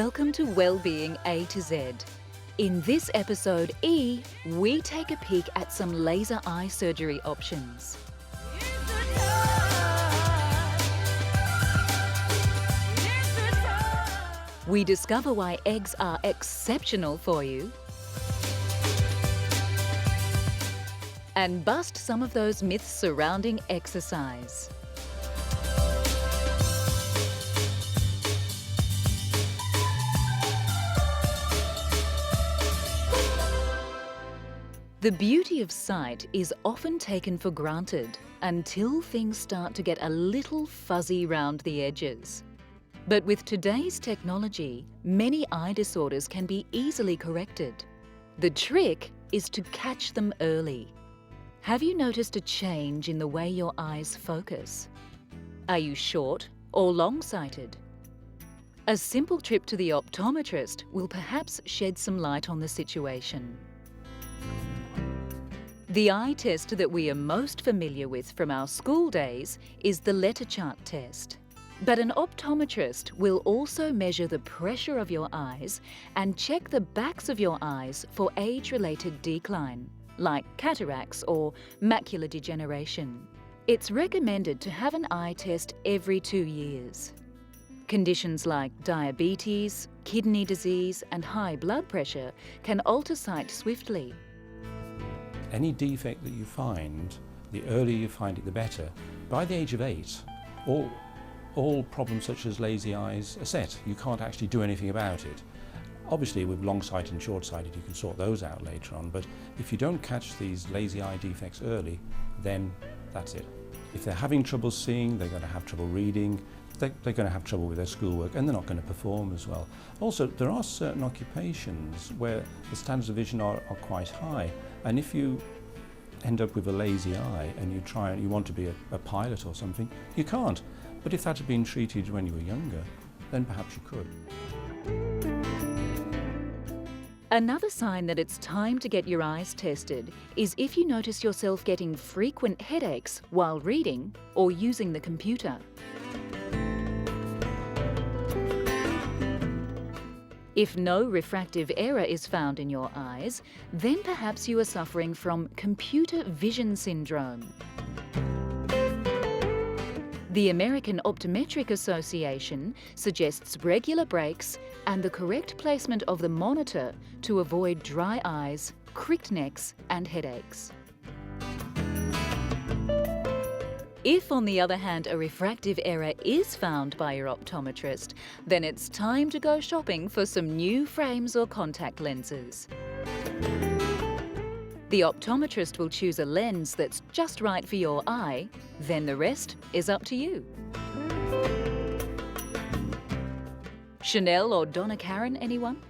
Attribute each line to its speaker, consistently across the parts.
Speaker 1: Welcome to Wellbeing A to Z. In this episode E, we take a peek at some laser eye surgery options. We discover why eggs are exceptional for you and bust some of those myths surrounding exercise. The beauty of sight is often taken for granted until things start to get a little fuzzy round the edges. But with today's technology, many eye disorders can be easily corrected. The trick is to catch them early. Have you noticed a change in the way your eyes focus? Are you short or long-sighted? A simple trip to the optometrist will perhaps shed some light on the situation. The eye test that we are most familiar with from our school days is the letter chart test. But an optometrist will also measure the pressure of your eyes and check the backs of your eyes for age-related decline, like cataracts or macular degeneration. It's recommended to have an eye test every 2 years. Conditions like diabetes, kidney disease, and high blood pressure can alter sight swiftly.
Speaker 2: Any defect that you find, the earlier you find it, the better. By the age of 8, all problems such as lazy eyes are set. You can't actually do anything about it. Obviously, with long-sighted and short-sighted, you can sort those out later on, but if you don't catch these lazy eye defects early, then that's it. If they're having trouble seeing, they're going to have trouble reading, they're going to have trouble with their schoolwork, and they're not going to perform as well. Also, there are certain occupations where the standards of vision are quite high, and if you end up with a lazy eye and you want to be a pilot or something, you can't. But if that had been treated when you were younger, then perhaps you could.
Speaker 1: Another sign that it's time to get your eyes tested is if you notice yourself getting frequent headaches while reading or using the computer. If no refractive error is found in your eyes, then perhaps you are suffering from computer vision syndrome. The American Optometric Association suggests regular breaks and the correct placement of the monitor to avoid dry eyes, cricked necks, and headaches. If, on the other hand, a refractive error is found by your optometrist, then it's time to go shopping for some new frames or contact lenses. The optometrist will choose a lens that's just right for your eye, then the rest is up to you. Chanel or Donna Karan, anyone?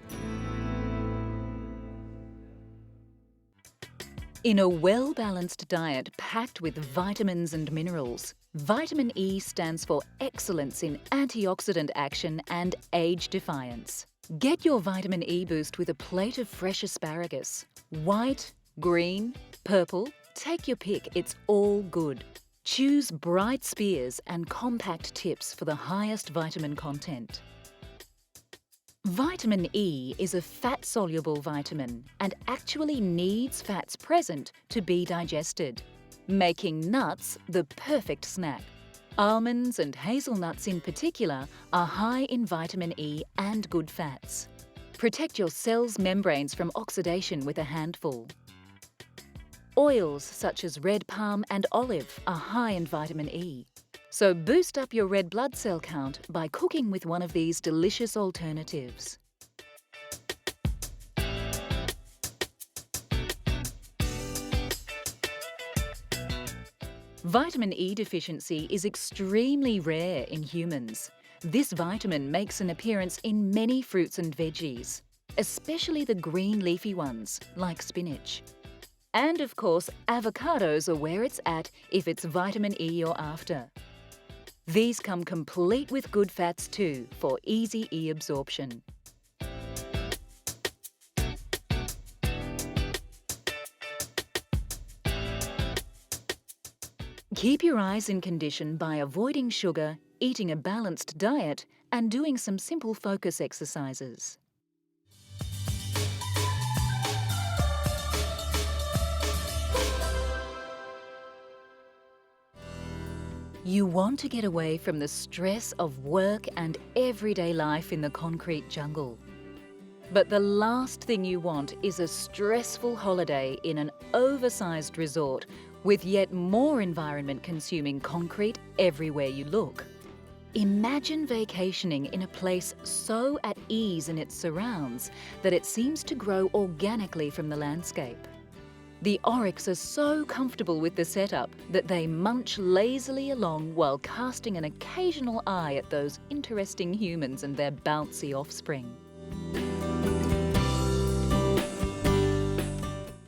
Speaker 1: In a well-balanced diet packed with vitamins and minerals, vitamin E stands for excellence in antioxidant action and age defiance. Get your vitamin E boost with a plate of fresh asparagus. White, green, purple, take your pick, it's all good. Choose bright spears and compact tips for the highest vitamin content. Vitamin E is a fat-soluble vitamin and actually needs fats present to be digested, making nuts the perfect snack. Almonds and hazelnuts in particular are high in vitamin E and good fats. Protect your cells' membranes from oxidation with a handful. Oils such as red palm and olive are high in vitamin E. So boost up your red blood cell count by cooking with one of these delicious alternatives. Vitamin E deficiency is extremely rare in humans. This vitamin makes an appearance in many fruits and veggies, especially the green leafy ones, like spinach. And of course, avocados are where it's at if it's vitamin E you're after. These come complete with good fats too, for easy E absorption. Keep your eyes in condition by avoiding sugar, eating a balanced diet, and doing some simple focus exercises. You want to get away from the stress of work and everyday life in the concrete jungle. But the last thing you want is a stressful holiday in an oversized resort with yet more environment-consuming concrete everywhere you look. Imagine vacationing in a place so at ease in its surrounds that it seems to grow organically from the landscape. The oryx are so comfortable with the setup that they munch lazily along while casting an occasional eye at those interesting humans and their bouncy offspring.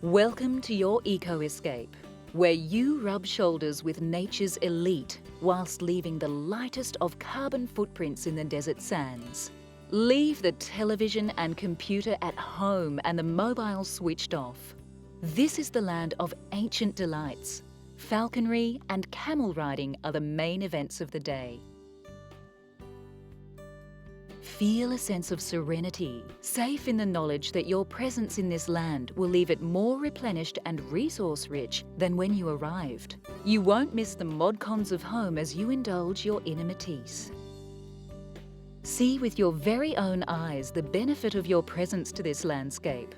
Speaker 1: Welcome to your eco-escape, where you rub shoulders with nature's elite whilst leaving the lightest of carbon footprints in the desert sands. Leave the television and computer at home and the mobile switched off. This is the land of ancient delights. Falconry and camel riding are the main events of the day. Feel a sense of serenity, safe in the knowledge that your presence in this land will leave it more replenished and resource-rich than when you arrived. You won't miss the mod cons of home as you indulge your inner Matisse. See with your very own eyes the benefit of your presence to this landscape.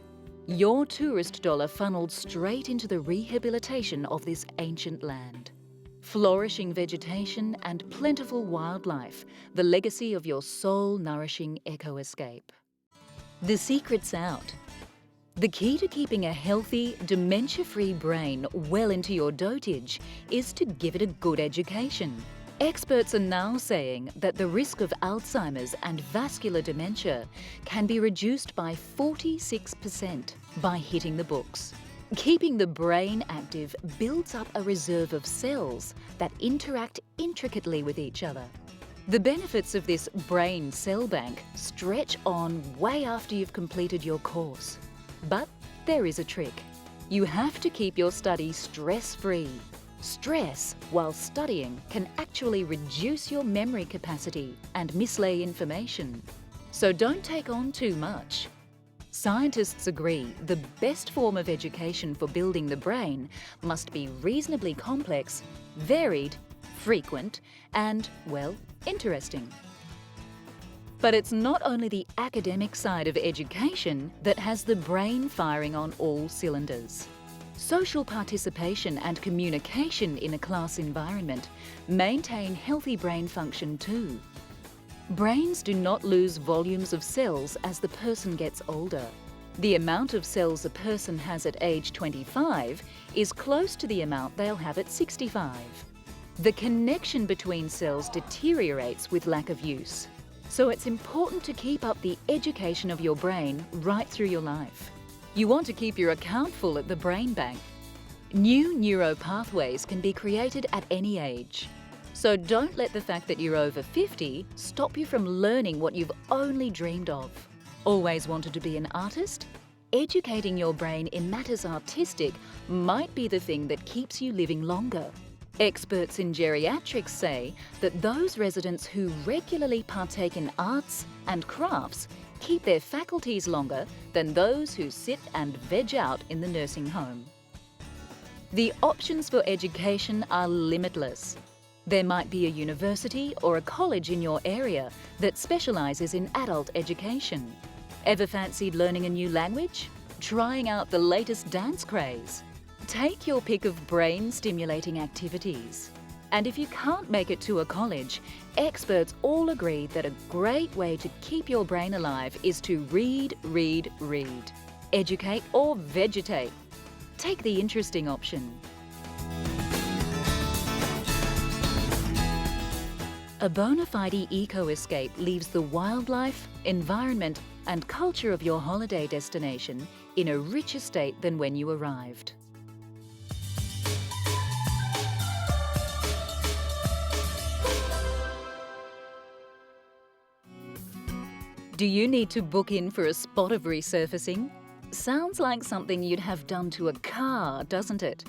Speaker 1: Your tourist dollar funneled straight into the rehabilitation of this ancient land. Flourishing vegetation and plentiful wildlife, the legacy of your soul-nourishing eco-escape. The secret's out. The key to keeping a healthy, dementia-free brain well into your dotage is to give it a good education. Experts are now saying that the risk of Alzheimer's and vascular dementia can be reduced by 46% by hitting the books. Keeping the brain active builds up a reserve of cells that interact intricately with each other. The benefits of this brain cell bank stretch on way after you've completed your course. But there is a trick. You have to keep your study stress-free. Stress while studying can actually reduce your memory capacity and mislay information. So don't take on too much. Scientists agree the best form of education for building the brain must be reasonably complex, varied, frequent, and, well, interesting. But it's not only the academic side of education that has the brain firing on all cylinders. Social participation and communication in a class environment maintain healthy brain function too. Brains do not lose volumes of cells as the person gets older. The amount of cells a person has at age 25 is close to the amount they'll have at 65. The connection between cells deteriorates with lack of use. So it's important to keep up the education of your brain right through your life. You want to keep your account full at the brain bank. New neuro pathways can be created at any age. So don't let the fact that you're over 50 stop you from learning what you've only dreamed of. Always wanted to be an artist? Educating your brain in matters artistic might be the thing that keeps you living longer. Experts in geriatrics say that those residents who regularly partake in arts and crafts keep their faculties longer than those who sit and veg out in the nursing home. The options for education are limitless. There might be a university or a college in your area that specialises in adult education. Ever fancied learning a new language? Trying out the latest dance craze? Take your pick of brain-stimulating activities. And if you can't make it to a college, experts all agree that a great way to keep your brain alive is to read, read, read. Educate or vegetate. Take the interesting option. A bona fide eco-escape leaves the wildlife, environment and culture of your holiday destination in a richer state than when you arrived. Do you need to book in for a spot of resurfacing? Sounds like something you'd have done to a car, doesn't it?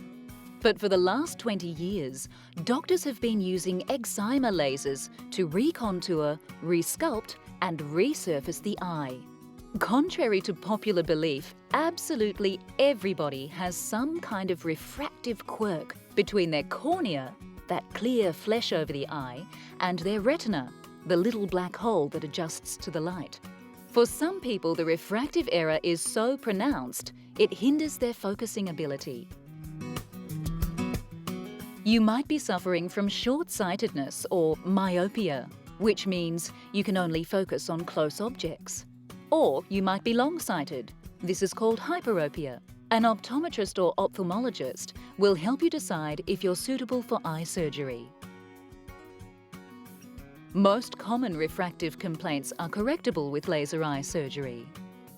Speaker 1: But for the last 20 years, doctors have been using excimer lasers to recontour, resculpt and resurface the eye. Contrary to popular belief, absolutely everybody has some kind of refractive quirk between their cornea, that clear flesh over the eye, and their retina, the little black hole that adjusts to the light. For some people, the refractive error is so pronounced, it hinders their focusing ability. You might be suffering from short-sightedness or myopia, which means you can only focus on close objects. Or you might be long-sighted. This is called hyperopia. An optometrist or ophthalmologist will help you decide if you're suitable for eye surgery. Most common refractive complaints are correctable with laser eye surgery.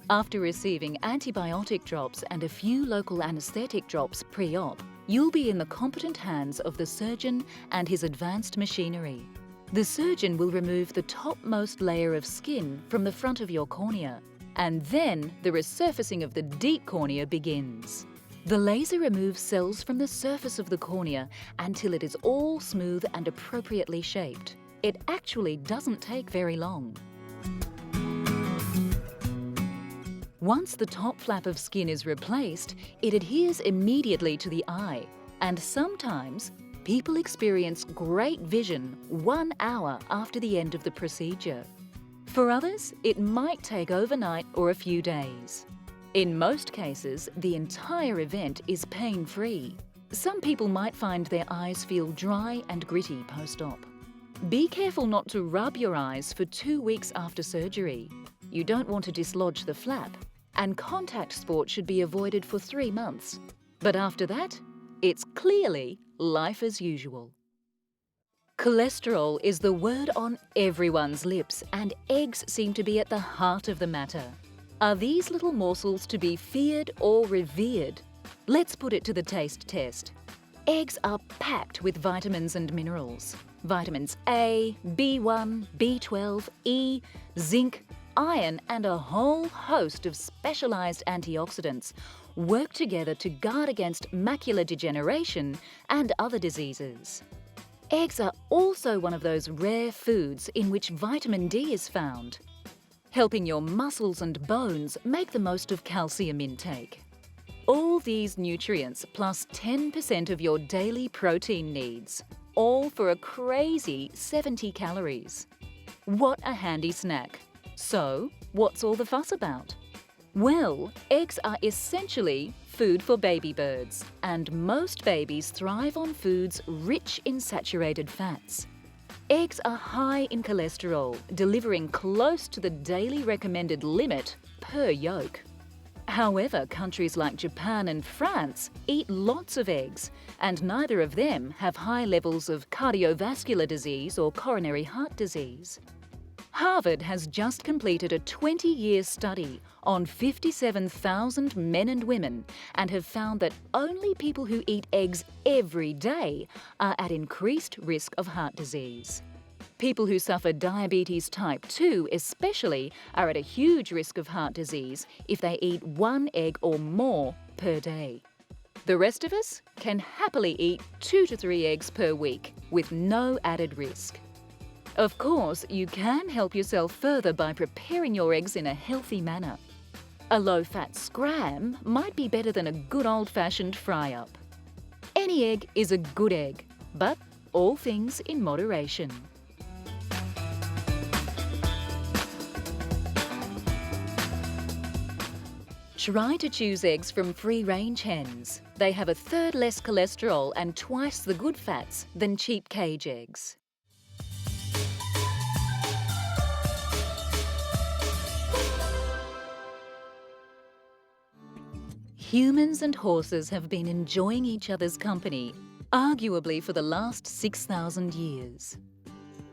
Speaker 1: After receiving antibiotic drops and a few local anaesthetic drops pre-op, you'll be in the competent hands of the surgeon and his advanced machinery. The surgeon will remove the topmost layer of skin from the front of your cornea, and then the resurfacing of the deep cornea begins. The laser removes cells from the surface of the cornea until it is all smooth and appropriately shaped. It actually doesn't take very long. Once the top flap of skin is replaced, it adheres immediately to the eye, and sometimes people experience great vision 1 hour after the end of the procedure. For others, it might take overnight or a few days. In most cases, the entire event is pain-free. Some people might find their eyes feel dry and gritty post-op. Be careful not to rub your eyes for 2 weeks after surgery. You don't want to dislodge the flap, and contact sport should be avoided for 3 months. But after that, it's clearly life as usual. Cholesterol is the word on everyone's lips, and eggs seem to be at the heart of the matter. Are these little morsels to be feared or revered? Let's put it to the taste test. Eggs are packed with vitamins and minerals. Vitamins A, B1, B12, E, zinc, iron and a whole host of specialised antioxidants work together to guard against macular degeneration and other diseases. Eggs are also one of those rare foods in which vitamin D is found, helping your muscles and bones make the most of calcium intake. All these nutrients plus 10% of your daily protein needs, all for a crazy 70 calories. What a handy snack. So, what's all the fuss about? Well, eggs are essentially food for baby birds, and most babies thrive on foods rich in saturated fats. Eggs are high in cholesterol, delivering close to the daily recommended limit per yolk. However, countries like Japan and France eat lots of eggs, and neither of them have high levels of cardiovascular disease or coronary heart disease. Harvard has just completed a 20-year study on 57,000 men and women and have found that only people who eat eggs every day are at increased risk of heart disease. People who suffer diabetes type 2 especially are at a huge risk of heart disease if they eat 1 egg or more per day. The rest of us can happily eat 2 to 3 eggs per week with no added risk. Of course, you can help yourself further by preparing your eggs in a healthy manner. A low-fat scram might be better than a good old-fashioned fry-up. Any egg is a good egg, but all things in moderation. Try to choose eggs from free-range hens. They have 1/3 less cholesterol and twice the good fats than cheap cage eggs. Humans and horses have been enjoying each other's company, arguably for the last 6,000 years.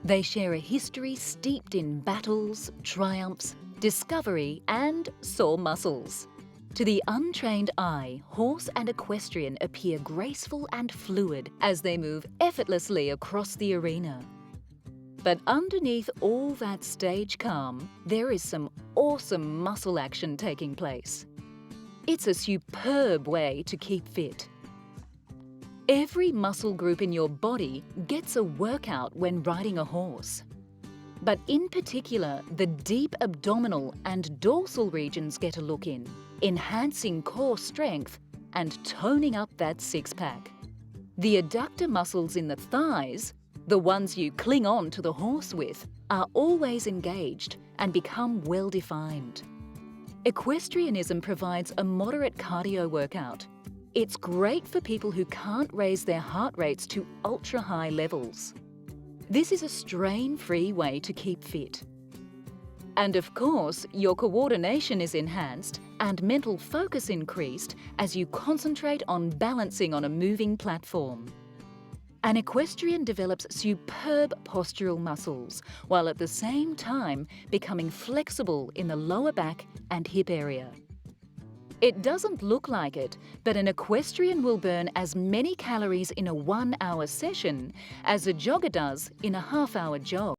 Speaker 1: They share a history steeped in battles, triumphs, discovery and sore muscles. To the untrained eye, horse and equestrian appear graceful and fluid as they move effortlessly across the arena. But underneath all that stage calm, there is some awesome muscle action taking place. It's a superb way to keep fit. Every muscle group in your body gets a workout when riding a horse. But in particular, the deep abdominal and dorsal regions get a look in, enhancing core strength and toning up that six-pack. The adductor muscles in the thighs, the ones you cling on to the horse with, are always engaged and become well-defined. Equestrianism provides a moderate cardio workout. It's great for people who can't raise their heart rates to ultra-high levels. This is a strain-free way to keep fit. And of course, your coordination is enhanced and mental focus increased as you concentrate on balancing on a moving platform. An equestrian develops superb postural muscles, while at the same time becoming flexible in the lower back and hip area. It doesn't look like it, but an equestrian will burn as many calories in a 1-hour session as a jogger does in a half-hour jog.